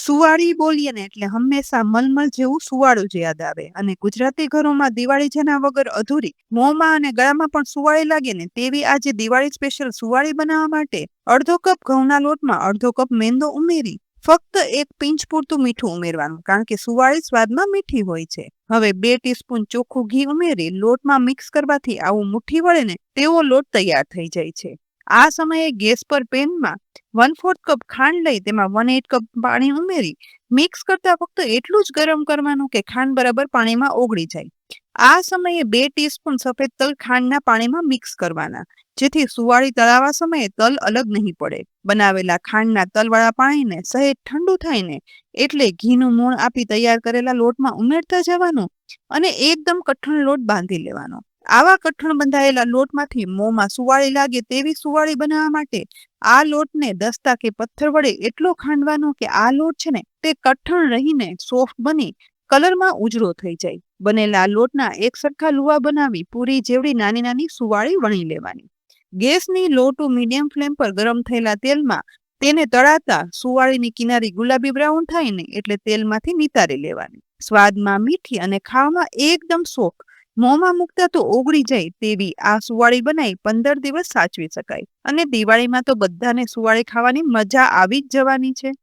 સુવાળી બોલીએ ને એટલે હંમેશા મલમલ જેવું સુવાળું જ યાદ આવે અને ગુજરાતી ઘરોમાં દિવાળી જેના વગર અધૂરી. મોંમાં અને ગળામાં પણ સુવાળી લાગે ને તેવી આજે દિવાળી સ્પેશિયલ સુવાળી બનાવવા માટે અડધો કપ ઘઉંના લોટમાં અડધો કપ મેંદો ઉમેરી ફક્ત એક પિંચ પૂરતું મીઠું ઉમેરવાનું, કારણ કે સુવાળી સ્વાદમાં મીઠી હોય છે. હવે 2 ટીસ્પૂન ચોખ્ખું ઘી ઉમેરી લોટમાં મિક્સ કરવાથી આવું મુઠ્ઠી વળે ને તેવો લોટ તૈયાર થઈ જાય છે. આ સમયે ગેસ પર પેનમાં 1/4 કપ ખાંડ લઈ તેમાં 1/8 કપ પાણી ઉમેરી મિક્સ કરતા ફક્ત એટલું જ ગરમ કરવાનું કે ખાંડ બરાબર પાણીમાં ઓગળી જાય. આ સમયે 2 ટીસ્પૂન સફેદ તલ ખાંડના પાણીમાં મિક્સ કરવાના, જેથી સુવાળી તળાવા સમયે તલ અલગ નહીં પડે. બનાવેલા ખાંડના તલવાળા પાણીને સહેજ ઠંડુ થાય ને એટલે ઘીનું મોણ આપી તૈયાર કરેલા લોટમાં ઉમેરતા જવાનું અને એકદમ કઠણ લોટ બાંધી લેવાનો. આવા કઠણ બંધાયેલા લોટમાંથી મોંમાં સુવાળી લાગે તેવી સુવાળી બનાવવા માટે આ લોટને દસ્તા કે પથ્થર વડે એટલો ખાંડવાનો કે આ લોટ છે ને તે કઠણ રહીને સોફ્ટ બની કલરમાં ઉજળો થઈ જાય. બનેલા લોટના એક સરખા લુવા બનાવી પૂરી જેવડી નાની નાની સુવાળી વણી લેવાની. ગેસની લો ટુ મીડિયમ ફ્લેમ પર ગરમ થયેલા તેલમાં તેને તળાતા સુવાળીની કિનારી ગુલાબી બ્રાઉન થાય ને એટલે તેલમાંથી નિતારી લેવાની. સ્વાદમાં મીઠી અને ખાવામાં એકદમ સોફ્ટ, મોંમાં મૂકતા તો ઓગળી જાય તેવી આ સુવાળી બનાવી 15 દિવસ સાચવી શકાય અને દિવાળીમાં તો બધાને સુવાળી ખાવાની મજા આવી જ જવાની છે.